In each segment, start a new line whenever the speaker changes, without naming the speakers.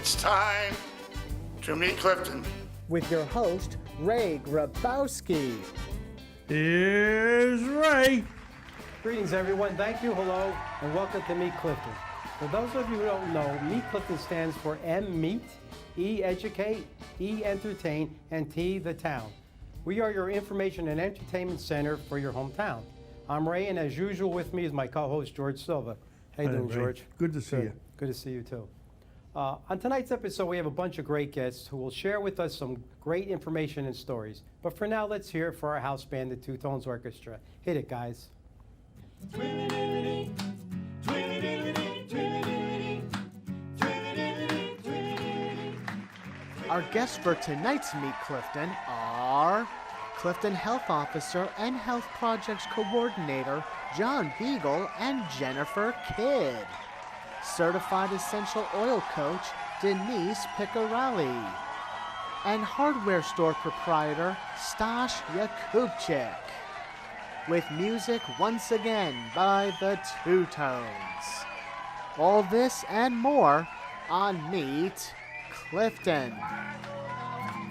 It's time to meet Clifton.
With your host, Ray Grabowski.
Here's Ray.
Greetings, everyone. Thank you, hello, and welcome to Meet Clifton. For those of you who don't know, Meet Clifton stands for M, Meet, E, Educate, E, Entertain, and T, the Town. We are your information and entertainment center for your hometown. I'm Ray, and as usual with me is my co-host, George Silva. How you doing,
Ray.
George?
Good to see you.
Good to see you, too. On tonight's episode, we have a bunch of great guests who will share with us some great information and stories. But for now, let's hear it for our house band, the Two Tones Orchestra. Hit it, guys.
Our guests for tonight's Meet Clifton are Clifton Health Officer and Health Projects Coordinator John Biegel and Jennifer Kidd, Certified Essential Oil Coach Denise Picorale, and hardware store proprietor Stash Jakubczyk. With music once again by the Two Tones. All this and more on Meet Clifton.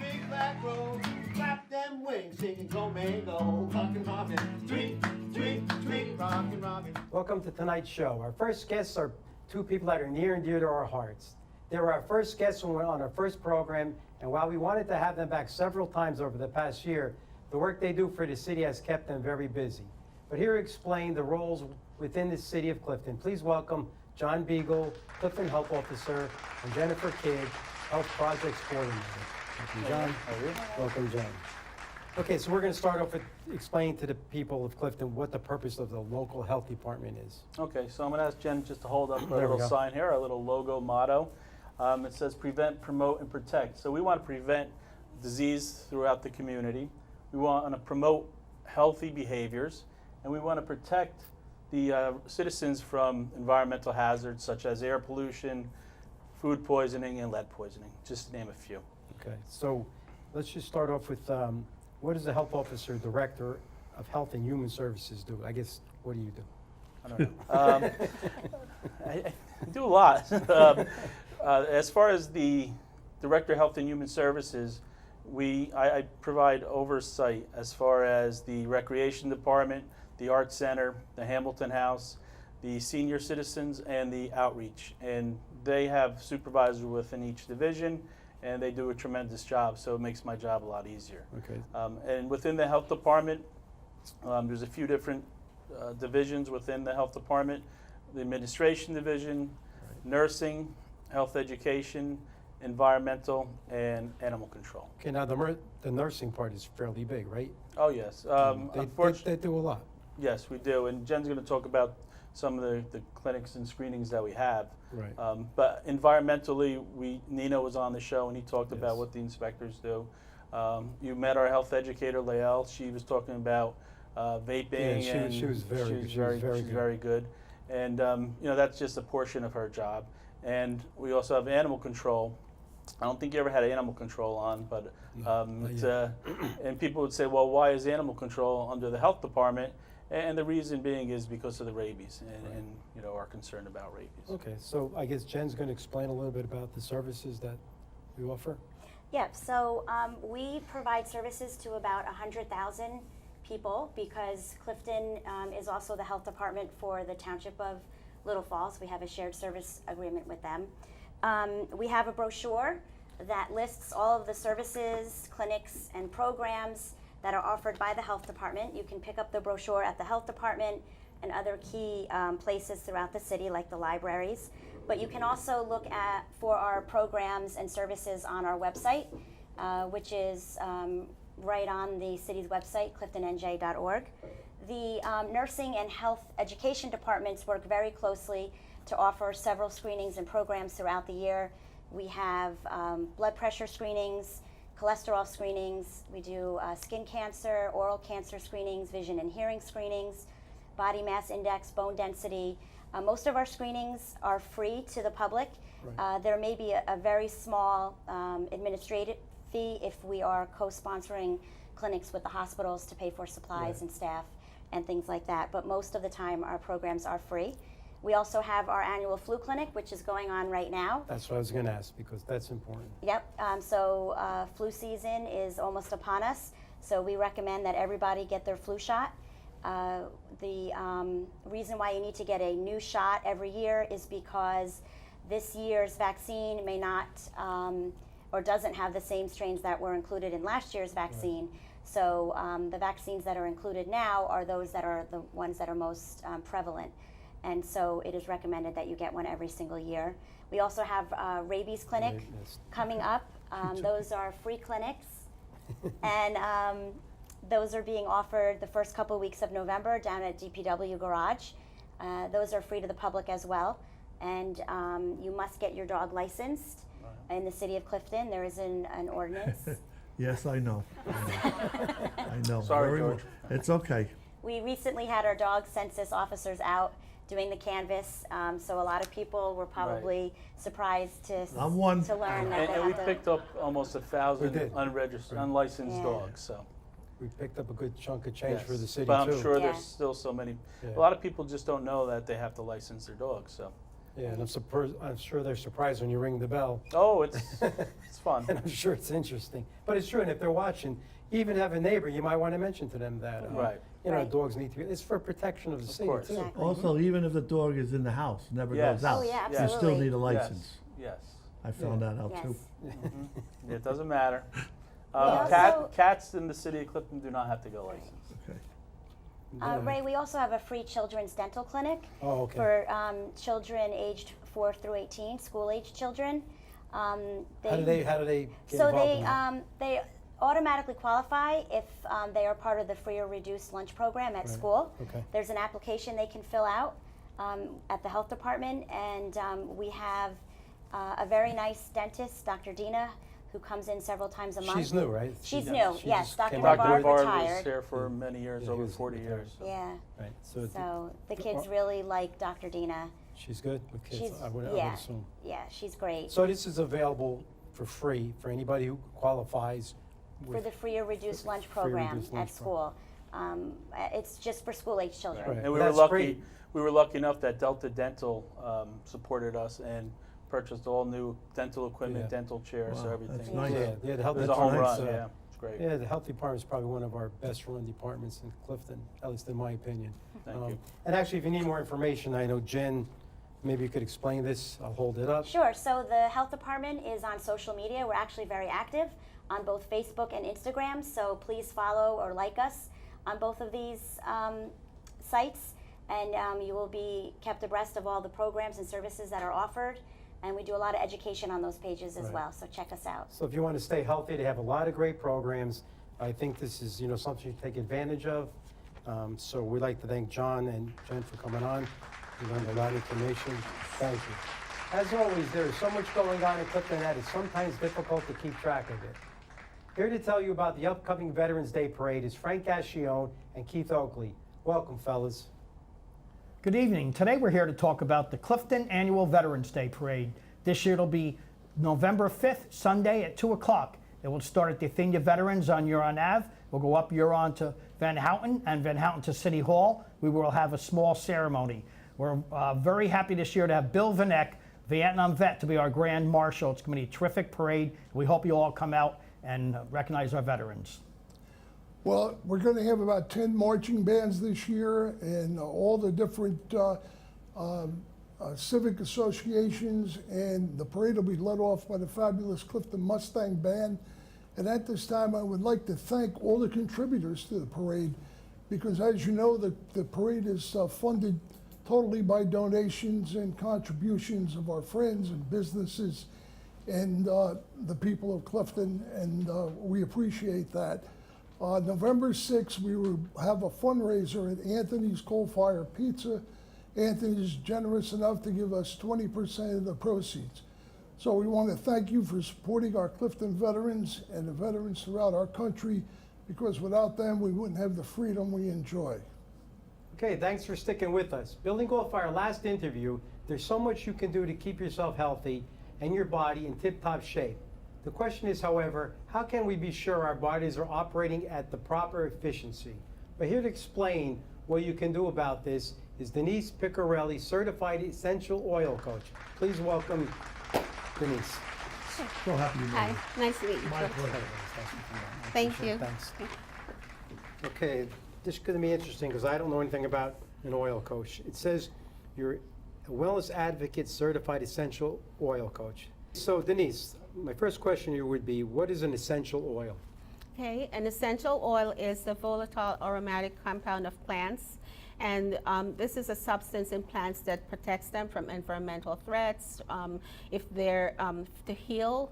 Big black road, clap them wings, singing go mango, rockin' rockin', tweet, tweet, tweet, rockin' rockin'.
Welcome to tonight's show. Our first guests are two people that are near and dear to our hearts. They were our first guests when we were on our first program, and while we wanted to have them back several times over the past year, the work they do for the city has kept them very busy. But here to explain the roles within the city of Clifton, please welcome John Biegel, Clifton Health Officer, and Jennifer Kidd, Health Projects Coordinator. Welcome, John.
How are you?
Welcome, John. Okay, so we're going to start off with explaining to the people of Clifton what the purpose of the local health department is.
Okay, so I'm going to ask Jen just to hold up
There
our
we
little
go.
sign here, our little logo motto. It says prevent, promote, and protect. So we want to prevent disease throughout the community. We want to promote healthy behaviors, and we want to protect the citizens from environmental hazards such as air pollution, food poisoning, and lead poisoning, just to name a few.
Okay, so let's just start off with what does the health officer, director of health and human services do? I guess, what do you do?
I don't know. I do a lot. As far as the Director of Health and Human Services, I provide oversight as far as the Recreation Department, the Arts Center, the Hamilton House, the senior citizens, and the outreach. And they have supervisors within each division, and they do a tremendous job, so it makes my job a lot easier.
Okay.
And within the Health Department, there's a few different divisions within the Health Department: the Administration Division, Nursing, Health Education, Environmental, and Animal Control.
Okay, now the nursing part is fairly big, right?
Oh, yes.
They do a lot.
Yes, we do. And Jen's going to talk about some of the clinics and screenings that we have.
Right.
But environmentally, Nino was on the show, and he talked
Yes.
about what the inspectors do. You met our health educator, Lael. She was talking about vaping.
Yeah,
and
she was
very good. And that's just a portion of her job. And we also have animal control. I don't think you ever had animal control on, but and people would say, well, why is animal control under the health department? And the reason being is because of the rabies and our concern about rabies.
Okay, so I guess Jen's going to explain a little bit about the services that we offer.
Yeah, so we provide services to about 100,000 people because Clifton is also the health department for the township of Little Falls. We have a shared service agreement with them. We have a brochure that lists all of the services, clinics, and programs that are offered by the health department. You can pick up the brochure at the health department and other key places throughout the city, like the libraries. But you can also look for our programs and services on our website, which is right on the city's website, cliftonnj.org. The nursing and health education departments work very closely to offer several screenings and programs throughout the year. We have blood pressure screenings, cholesterol screenings. We do skin cancer, oral cancer screenings, vision and hearing screenings, body mass index, bone density. Most of our screenings are free to the public.
Right.
There may be a very small administrative fee if we are co-sponsoring clinics with the hospitals to pay for supplies
Right.
and staff and things like that. But most of the time our programs are free. We also have our annual flu clinic, which is going on right now.
That's what I was going to ask, because that's important.
Yep, flu season is almost upon us, so we recommend that everybody get their flu shot. The reason why you need to get a new shot every year is because this year's vaccine may not or doesn't have the same strains that were included in last year's vaccine. Right. So the vaccines that are included now are those that are the ones that are most prevalent. And so it is recommended that you get one every single year. We also have rabies clinic coming up. Those are free clinics. And those are being offered the first couple weeks of November down at DPW Garage. Those are free to the public as well. And you must get your dog licensed in the city of Clifton. There is an ordinance.
Yes, I know. I know.
Sorry,
Very
George.
well. It's okay.
We recently had our dog census officers out doing the canvas, so a lot of people were probably surprised to
I'm one.
to learn that they
And we
have to.
picked up almost 1,000
We did.
unregistered, unlicensed
Yeah.
dogs, so.
We picked up a good chunk of change
yes.
for the city,
But I'm
too.
sure
Yeah.
there's still so many,
Yeah.
a lot of people just don't know that they have to license their dogs, so.
Yeah, and I'm sure they're surprised when you ring the bell.
Oh, it's fun.
And I'm sure it's interesting. But it's true, and if they're watching, even have a neighbor, you might want to mention to them that,
Right.
you know,
Right.
dogs need to be, it's for protection of the city,
course.
too.
Exactly.
Also, even if the dog is in the house, never
Yes.
goes out,
Oh, yeah,
you still
absolutely.
need a license.
Yes,
I found that out
Yes.
too.
yes. It doesn't matter.
also-
Cats in the city of Clifton do not have to go licensed.
Okay.
Yeah.
Ray, we also have a free children's dental clinic
Oh, okay.
for children aged 4 through 18, school-aged children.
How do they get
So
involved
they
in that?
they automatically qualify if they are part of the free or reduced lunch program at
Right.
school.
Okay.
There's an application they can fill out at the health department, and we have a very nice dentist, Dr. Dina, who comes in several times a month.
She's new, right?
She's
She-
new,
she
yes.
just
Dr.
came on
Dr.
Navarre
board.
Navarre was
retired.
here for many years,
Yeah,
over
he was
40
retired.
years.
Yeah.
Right, so
So the kids really like Dr. Dina.
she's good with kids,
She's
I would
yeah,
assume.
yeah, she's great.
So this is available for free for anybody who qualifies
For
with,
the free or reduced lunch
free or
program
reduced
at
lunch
school. It's just for school-age children.
Right.
And we
That's
were lucky.
great.
We were lucky enough that Delta Dental supported us and purchased all new dental equipment,
Yeah.
dental chairs,
Wow,
everything.
that's nice.
yeah, the health
It was a home
department's,
run. Yeah, it's great.
Yeah, the health department is probably one of our best run departments in Clifton, at least in my opinion.
Thank you.
And actually, if you need more information, I know Jen, maybe you could explain this, I'll hold it up.
Sure. So the health department is on social media. We're actually very active on both Facebook and Instagram. So please follow or like us on both of these sites, and you will be kept abreast of all the programs and services that are offered. And we do a lot of education on those pages as
Right.
well. So check us out.
So if you want to stay healthy, they have a lot of great programs. I think this is, you know, something you take advantage of. So we'd like to thank John and Jen for coming on. We learned a lot of information. Thank you. As always, there is so much going on in Clifton that it's sometimes difficult to keep track of it. Here to tell you about the upcoming Veterans Day Parade is Frank Gascione and Keith Oakley. Welcome, fellas.
Good evening. Today we're here to talk about the Clifton Annual Veterans Day Parade. This year it'll be November 5th, Sunday at 2 o'clock. It will start at the Athenia Veterans on Huron Ave. We'll go up Huron to Van Houten and Van Houten to City Hall. We will have a small ceremony. We're very happy this year to have Bill Vanek, Vietnam vet, to be our Grand Marshal. It's going to be a terrific parade. We hope you all come out and recognize our veterans.
Well, we're going to have about 10 marching bands this year, and all the different civic associations, and the parade will be led off by the fabulous Clifton Mustang Band. And at this time, I would like to thank all the contributors to the parade, because as you know, the parade is funded totally by donations and contributions of our friends and businesses and the people of Clifton, and we appreciate that. November 6th, we will have a fundraiser at Anthony's Coal Fire Pizza. Anthony is generous enough to give us 20% of the proceeds. So we want to thank you for supporting our Clifton veterans and the veterans throughout our country, because without them, we wouldn't have the freedom we enjoy.
Okay, thanks for sticking with us. Building off our last interview, there's so much you can do to keep yourself healthy and your body in tip-top shape. The question is, however, how can we be sure our bodies are operating at the proper efficiency? But here to explain what you can do about this is Denise Picorale, Certified Essential Oil Coach. Please welcome Denise.
So happy you made
Hi,
it.
nice to meet you.
My pleasure.
Thank you.
Thanks. Okay, this is going to be interesting because I don't know anything about an oil coach. It says you're a wellness advocate certified essential oil coach. So Denise, my first question here would be, what is an essential oil?
Okay, an essential oil is the volatile aromatic compound of plants. And this is a substance in plants that protects them from environmental threats, if they're to heal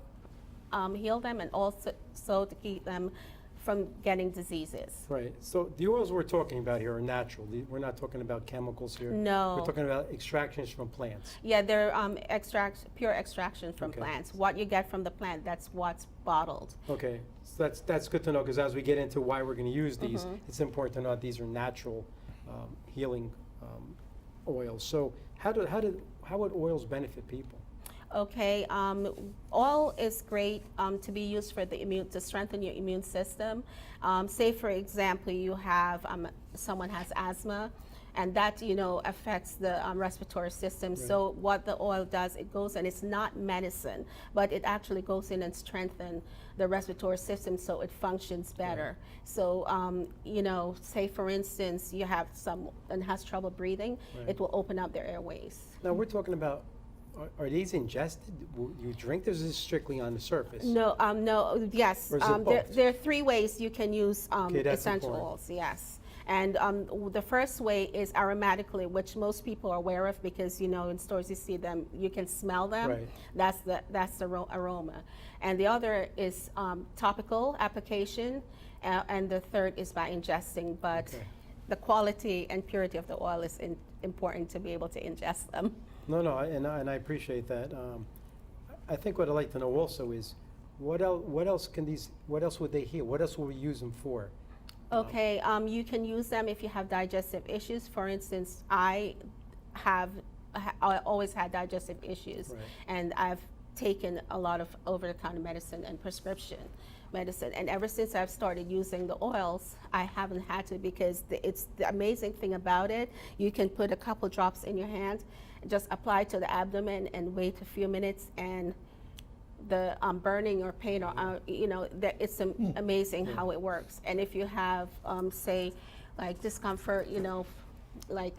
them, and also to keep them from getting diseases.
Right. So the oils we're talking about here are natural. We're not talking about chemicals here.
No.
We're talking about extractions from plants.
Yeah, they're pure extraction from
Okay.
plants. What you get from the plant, that's what's bottled.
Okay, so that's good to know because as we get into why we're going to use these, it's important to know that these are natural healing oils. So how would oils benefit people?
Okay, oil is great to be used for to strengthen your immune system. Say for example, you have someone has asthma, and that affects the respiratory system.
Right.
So what the oil does, it goes and it's not medicine, but it actually goes in and strengthens the respiratory system so it functions better. So say for instance you have someone has trouble breathing,
Right.
it will open up their airways.
Now we're talking about, are these ingested? Will you drink this? Or is this strictly on the surface?
No, yes.
Or is it both?
There are three ways you can use
Okay, that's
essential
important.
oils, yes. And the first way is aromatically, which most people are aware of because, in stores you see them, you can smell them.
Right.
That's the aroma. And the other is topical application, and the third is by ingesting. But
Okay.
the quality and purity of the oil is important to be able to ingest them.
No, and I appreciate that. I think what I'd like to know also is, what else would they heal? What else will we use them for?
Okay, you can use them if you have digestive issues. For instance, I always had digestive issues,
Right.
and I've taken a lot of over-the-counter medicine and prescription medicine. And ever since I've started using the oils, I haven't had to because it's the amazing thing about it. You can put a couple drops in your hand, just apply to the abdomen, and wait a few minutes, and the burning or pain or it's amazing how it works. And if you have say like discomfort, like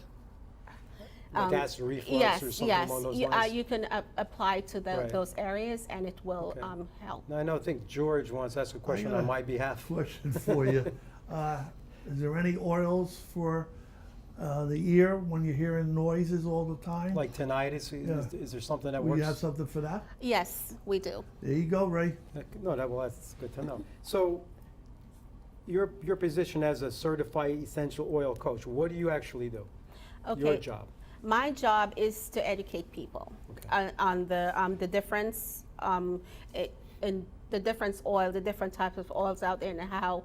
acid reflux
yes,
or something
yes,
along those lines?
you can apply to
Right.
those areas, and it will
Okay.
help.
Now I think George wants to ask a question
got
on
a
my behalf.
Question for you. Is there any oils for the ear when you're hearing noises all the time?
Like tinnitus,
Yeah.
is there something that
Will
works?
you have something for that?
Yes, we do.
There you go, Ray.
No, that's good to know. So, your position as a certified essential oil coach, what do you actually do?
Okay.
Your job.
My job is to educate people
Okay.
on the difference in the different types of oils out there, and how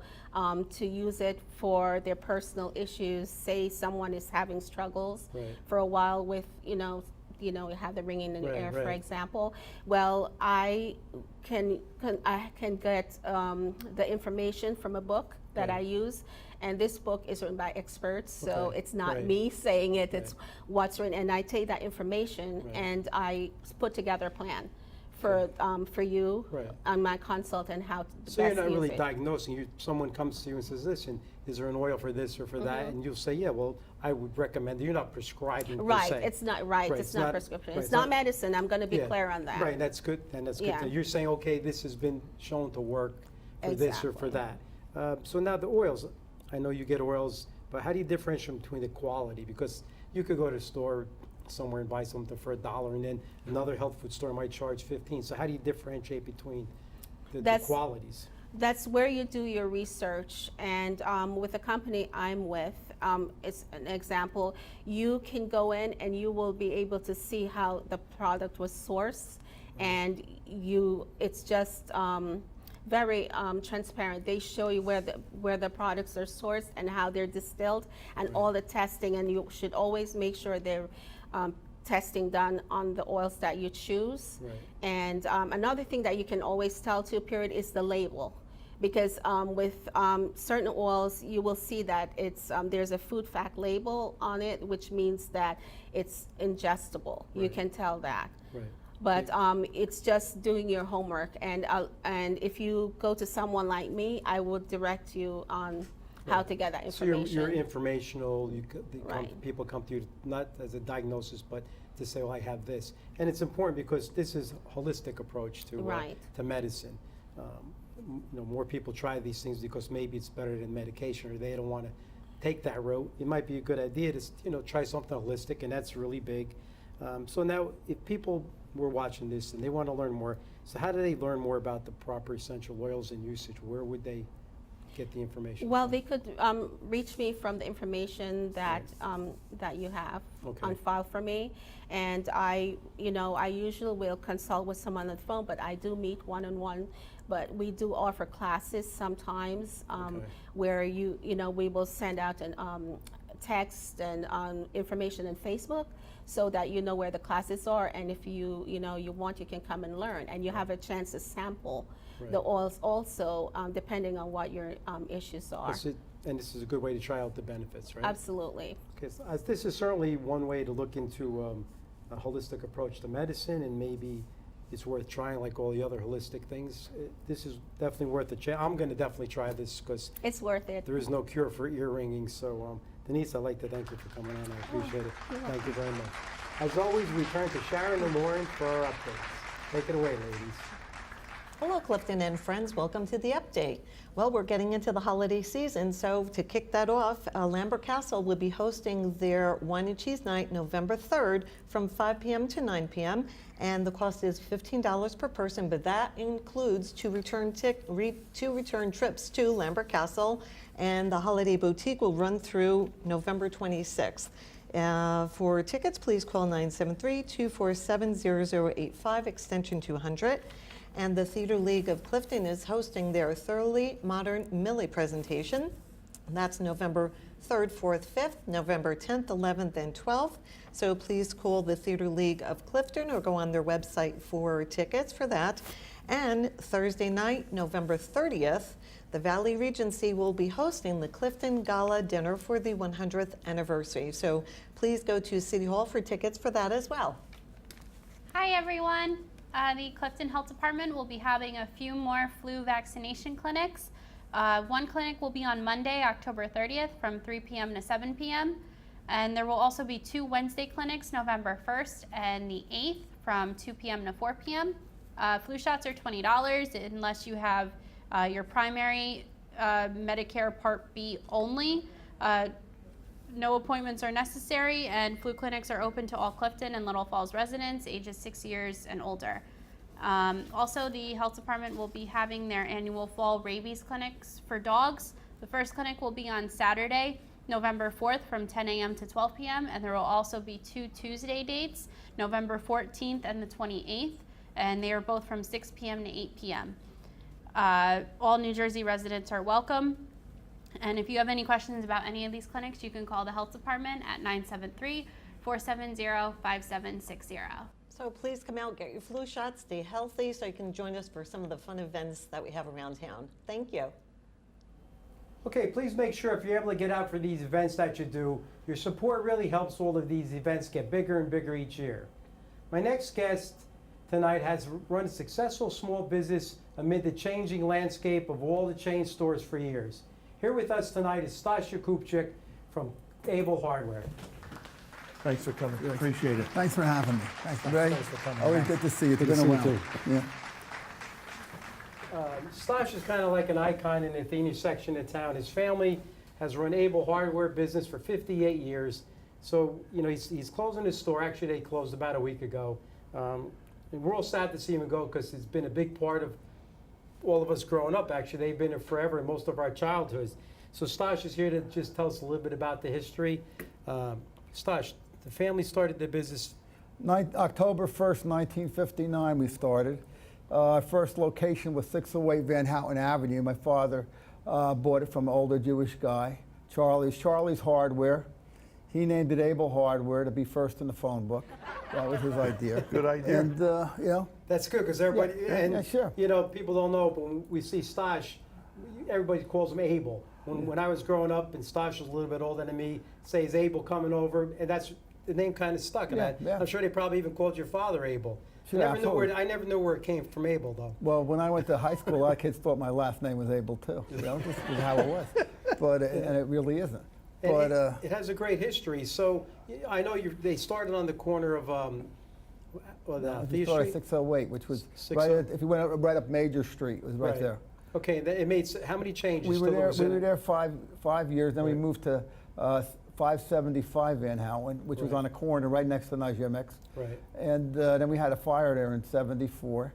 to use it for their personal issues. Say someone is having struggles
Right.
for a while with you have the ringing in the
Right,
air, for
right.
example. Well, I can get the information from a book that
Right.
I use. And this book is written by experts, so
Okay,
it's not
right.
me saying it, it's
Right.
what's written. And I take that information
Right.
and I put together a plan for you
Right.
on my consult and how to
So you're
best
not
use
really
it.
diagnosing. Someone comes to you and says, "Listen, is there an oil for this or for that?"
Mm-hmm.
And you'll say, "Yeah, well, I would recommend." You're not prescribing
Right,
per se.
it's not right,
Right,
it's not prescription.
right,
It's
it's
not
not-
medicine, I'm gonna be
Yeah.
clear on that.
Right, and that's good. And that's good.
Yeah.
You're saying, okay, this has been shown to work for this or for
Exactly.
that. So now the oils. I know you get oils, but how do you differentiate between the quality? Because you could go to a store somewhere and buy something for $1, and then another health food store might charge 15. So how do you differentiate between the qualities?
That's where you do your research. And with the company I'm with, it's an example, you can go in and you will be able to see how the product was sourced, and it's just very transparent. They show you where the products are sourced and how they're distilled and all the testing, and you should always make sure they're testing done on the oils that you choose.
Right.
And another thing that you can always tell too, period, is the label. Because with certain oils, you will see that it's there's a food fact label on it, which means that it's ingestible. You
Right.
can tell that.
Right.
But it's just doing your homework, and if you go to someone like me, I will direct you on how to get that
So
information.
you're informational.
Right.
People come to you not as a diagnosis, but to say, "Well, I have this," and it's important because this is a holistic approach
Right.
to medicine. More people try these things because maybe it's better than medication, or they don't want to take that route. It might be a good idea to try something holistic, and that's really big. So now, if people were watching this and they want to learn more, so how do they learn more about the proper essential oils and usage? Where would they get the information?
Well, they could reach me from the information that that you have
Okay.
on file for me, and I usually will consult with someone on the phone, but I do meet one-on-one. But we do offer classes sometimes
Okay.
where we will send out an text and information in Facebook so that you know where the classes are, and if you want, you can come and learn, and you have a chance to sample the oils also, depending on what your issues are.
And this is a good way to try out the benefits, right?
Absolutely.
Okay, so, this is certainly one way to look into a holistic approach to medicine, and maybe it's worth trying like all the other holistic things. This is definitely worth a chance. I'm going to definitely try this because
It's worth it.
there is no cure for ear ringing. So, Denise, I'd like to thank you for coming on. I appreciate it. Thank you very much. As always, we turn to Sharon and Lauren for our updates. Take it away, ladies.
Hello, Clifton and friends. Welcome to the update. Well, we're getting into the holiday season, so to kick that off, Lambert Castle will be hosting their wine and cheese night November 3rd from 5 p.m. to 9 p.m. And the cost is $15 per person, but that includes two return trips to Lambert Castle, and the Holiday Boutique will run through November 26th. For tickets, please call 973-247-0085, extension 200. And the Theater League of Clifton is hosting their Thoroughly Modern Millie presentation. That's November 3rd, 4th, 5th, November 10th, 11th, and 12th. So please call the Theater League of Clifton or go on their website for tickets for that. And Thursday night, November 30th, the Valley Regency will be hosting the Clifton Gala Dinner for the 100th anniversary. So please go to City Hall for tickets for that as well.
Hi everyone. The Clifton Health Department will be having a few more flu vaccination clinics. One clinic will be on Monday, October 30th from 3 p.m. to 7 p.m. And there will also be two Wednesday clinics, November 1st and the 8th from 2 p.m. to 4 p.m. Flu shots are $20 unless you have your primary Medicare Part B only. No appointments are necessary, and flu clinics are open to all Clifton and Little Falls residents ages 6 years and older. Also, the health department will be having their annual fall rabies clinics for dogs. The first clinic will be on Saturday, November 4th from 10 a.m. to 12 p.m. and there will also be two Tuesday dates, November 14th and the 28th, and they are both from 6 p.m. to 8 p.m. All New Jersey residents are welcome. And if you have any questions about any of these clinics, you can call the health department at 973-470-5760.
So please come out, get your flu shots, stay healthy, so you can join us for some of the fun events that we have around town. Thank you.
Okay, please make sure if you're able to get out for these events that you do, your support really helps all of these events get bigger and bigger each year. My next guest tonight has run a successful small business amid the changing landscape of all the chain stores for years. Here with us tonight is Jakubczyk from Able Hardware.
Thanks for coming. Appreciate it.
Thanks for having me. Thanks, Ray.
Thanks for coming.
Always good to see you. It's
Good to
been a
see you
while.
too.
Yeah.
Stash is kind of like an icon in the Athenia section of town. His family has run Able Hardware business for 58 years. So, he's closing his store. Actually, they closed about a week ago. And we're all sad to see him go because it's been a big part of all of us growing up. Actually, they've been here forever in most of our childhoods. So Stash is here to just tell us a little bit about the history. Stash, the family started the business.
October 1st, 1959, we started. Our first location was 608 Van Houten Avenue. My father bought it from an older Jewish guy, Charlie's Hardware. He named it Able Hardware to be first in the phone book. That was his idea.
Good idea.
And,
That's good because everybody,
yeah, sure.
People don't know, but when we see Stash, everybody calls him Abel. When I was growing up, and Stosh was a little bit older than me, says Abel coming over, and that's the name kind of stuck. And I'm sure they probably even called your father Abel.
Sure,
I never knew where it came from, Abel, though.
Well, when I went to high school, a lot of kids thought my last name was Abel too. You know, just how it was. But and it really isn't.
And
But
it has a great history. So I know they started on the corner of
we started 608, which was
60
right if you went right up Major Street, it was right there.
Okay, it made how many changes?
We were
to
there.
those
We
in
were
it?
there five years. Then we moved to 575 Van Houten, which was on a corner right next to Najimek's.
Right.
And then we had a fire there in '74,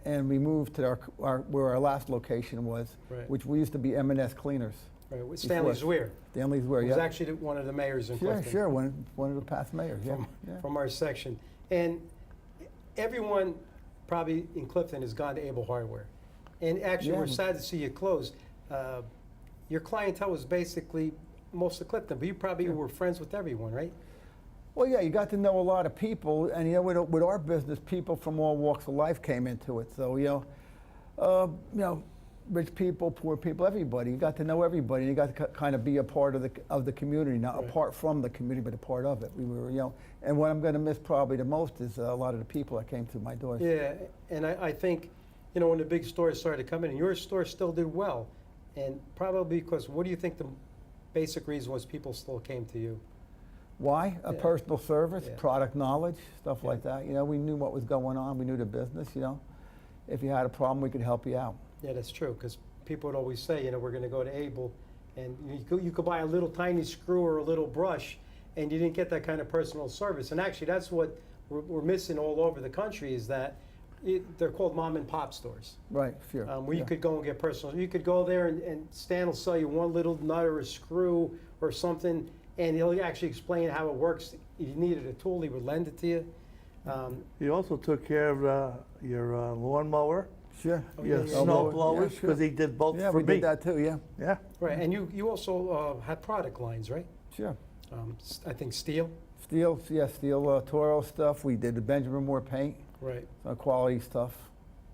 and we moved to where our last location was, which we used to be M&S Cleaners.
Right, with Stanley Zweer.
Stanley Zweer,
He
yeah.
was actually one of the mayors in Clifton.
Sure, one of the past mayors,
From our section. And everyone probably in Clifton has gone to Able Hardware. And actually, we're sad to see you close. Your clientele was basically most of Clifton, but you probably were friends with everyone, right?
Well, yeah, you got to know a lot of people, and you know, with our business, people from all walks of life came into it. So you know, rich people, poor people, everybody. You got to know everybody. You got to kind of be a part of the community, not apart from the community, but a part of it. We were, you know, and what I'm going to miss probably the most is a lot of the people that came through my doors.
Yeah, and I think, you know, when the big stores started coming in, your store still did well, and probably because, what do you think the basic reason was people still came to you?
Why? A personal service, product knowledge, stuff like that. You know, we knew what was going on. We knew the business, you know. If you had a problem, we could help you out.
Yeah, that's true, because people would always say, you know, we're going to go to Able, and you could buy a little tiny screw or a little brush, and you didn't get that kind of personal service. And actually, that's what we're missing all over the country, is that they're called mom and pop stores.
Right, sure.
Where you could go and get personal. You could go there and Stan will sell you one little nut or a screw or something, and he'll actually explain how it works. If you needed a tool, he would lend it to you.
He also took care of your lawnmower.
Sure.
Your snow blowers, because he did both for me.
Yeah, we did that too, yeah.
Yeah.
Right, and you also had product lines, right?
Sure.
I think steel.
Steel, yeah, steel Toro stuff. We did the Benjamin Moore paint.
Right.
Quality stuff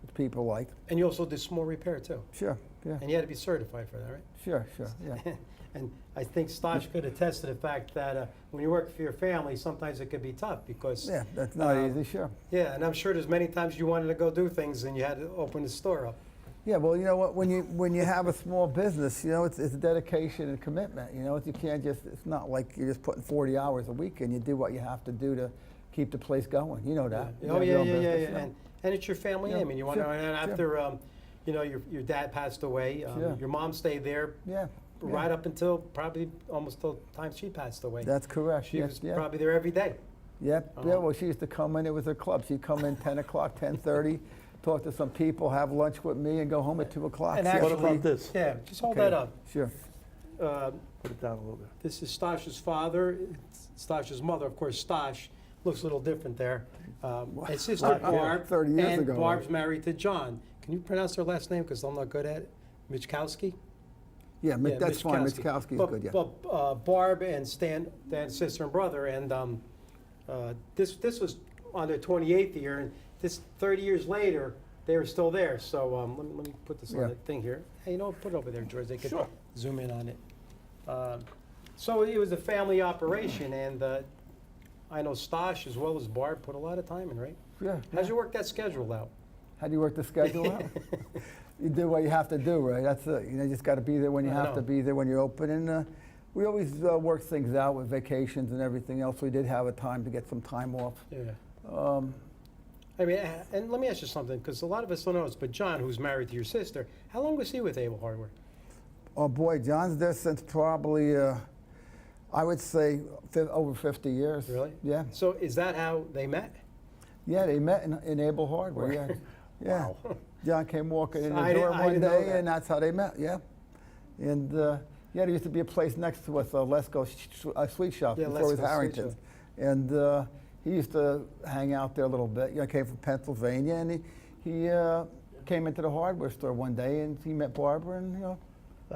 that people like.
And you also did small repair too.
Sure, yeah.
And you had to be certified for that, right?
Sure, yeah.
And I think Stosh could attest to the fact that when you work for your family, sometimes it could be tough because...
Yeah, that's not easy, sure.
Yeah, and I'm sure there's many times you wanted to go do things and you had to open the store up.
Yeah, well, you know what, when you have a small business, you know, it's a dedication and commitment, you know, you can't just, it's not like you're just putting 40 hours a week and you do what you have to do to keep the place going, you know that.
Yeah. Oh, yeah. And it's your family name, and you want to, and after, you know, your dad passed away, your mom stayed there. Right up until probably almost till the time she passed away.
That's correct.
She was probably there every day.
Yep. Well, she used to come in. It was her club. She'd come in 10 o'clock, 10:30, talk to some people, have lunch with me, and go home at 2 o'clock.
And
actually, what about this?
Yeah, just hold that up.
Sure.
Put it down a little bit.
This is Stosh's father. Stosh's mother, of course. Stosh looks a little different there. His sister Barb,
30 years
and
ago,
Barb's married to John. Can you pronounce her last name? Because I'm not good at it. Michkowski.
Yeah, that's fine. Michkowski is good, yeah.
But Barb and Stan, Dan's sister and brother, and this was on their 28th year, and this 30 years later, they were still there. So let me put this on the thing here. Hey, you know, put it over there, George. They could zoom in on it. So it was a family operation, and I know Stosh as well as Barb put a lot of time in, right?
Yeah.
How'd you work that schedule out?
How do you work the schedule out? You do what you have to do, right? That's it. You know, you just got to be there when you have to be there when you're open. And we always work things out with vacations and everything else. We did have a time to get some time off.
Yeah. I mean, and let me ask you something, because a lot of us don't know this, but John, who's married to your sister, how long was he with Able Hardware?
Oh boy, John's there since probably, I would say, over 50 years.
Really?
Yeah.
So is that how they met?
Yeah, they met in Able Hardware. Yeah. Yeah.
Wow.
John came walking in the door one day, and that's how they met. Yeah. And there used to be a place next to us, Let's Go Sweet Shop before it was Harrington's, and he used to hang out there a little bit. You know, came from Pennsylvania, and he came into the hardware store one day, and he met Barbara, and you know,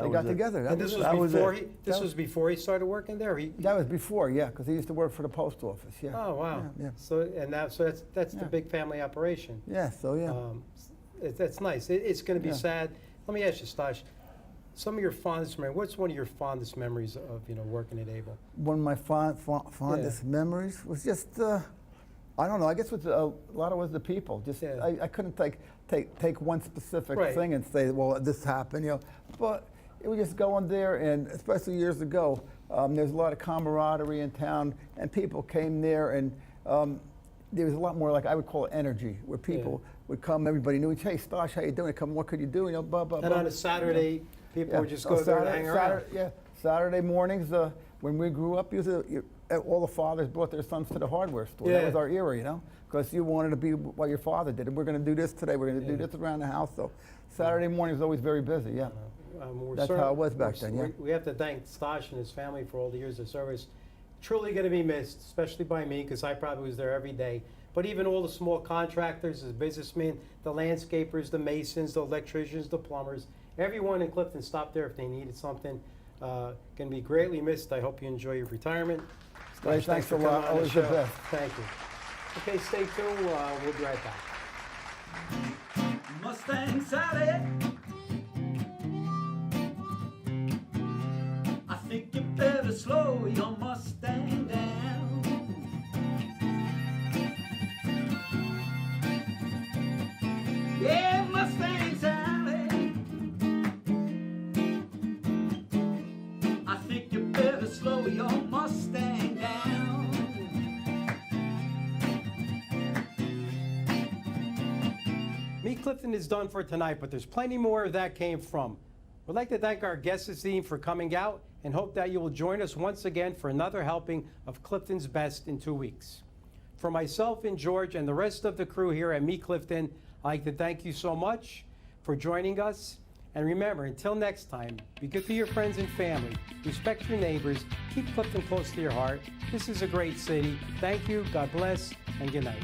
they got together.
And this was before he started working there.
That was before, yeah, because he used to work for the post office. Yeah.
Oh wow.
Yeah.
So that's the big family operation.
Yeah. So yeah.
That's nice. It's going to be sad. Let me ask you, Stosh. Some of your fondest memories. What's one of your fondest memories of working at Able?
One of my fondest memories was just, I don't know, I guess with a lot of it was the people. Just I couldn't take one specific thing and say, well, this happened, But it was just going there, and especially years ago, there's a lot of camaraderie in town, and people came there, and there was a lot more, like I would call it energy, where people would come, everybody knew each other. Hey, Stosh, how you doing? Come, what could you do? Blah, blah,
And
blah.
on a Saturday, people would just go there and hang around.
Saturday mornings, when we grew up, all the fathers brought their sons to the hardware store. That was our era, because you wanted to be what your father did. And we're going to do this today. We're going to do this around the house. So Saturday morning was always very busy, That's how it was back then,
We have to thank Stosh and his family for all the years of service. Truly going to be missed, especially by me, because I probably was there every day. But even all the small contractors, the businessmen, the landscapers, the masons, the electricians, the plumbers, everyone in Clifton stopped there if they needed something. Going to be greatly missed. I hope you enjoy your retirement.
Stosh, thanks a lot. Always the best.
Thank you. Okay, stay tuned. We'll be right back.
Mustang Sally, I think you better slow your Mustang down. Yeah, Mustang Sally, I think you better slow your Mustang down.
Meet Clifton is done for tonight, but there's plenty more of that came from. We'd like to thank our guests this evening for coming out and hope that you will join us once again for another helping of Clifton's Best in 2 weeks. For myself and George and the rest of the crew here at Meet Clifton, I'd like to thank you so much for joining us. And remember, until next time, be good to your friends and family, respect your neighbors, keep Clifton close to your heart. This is a great city. Thank you, God bless, and good night.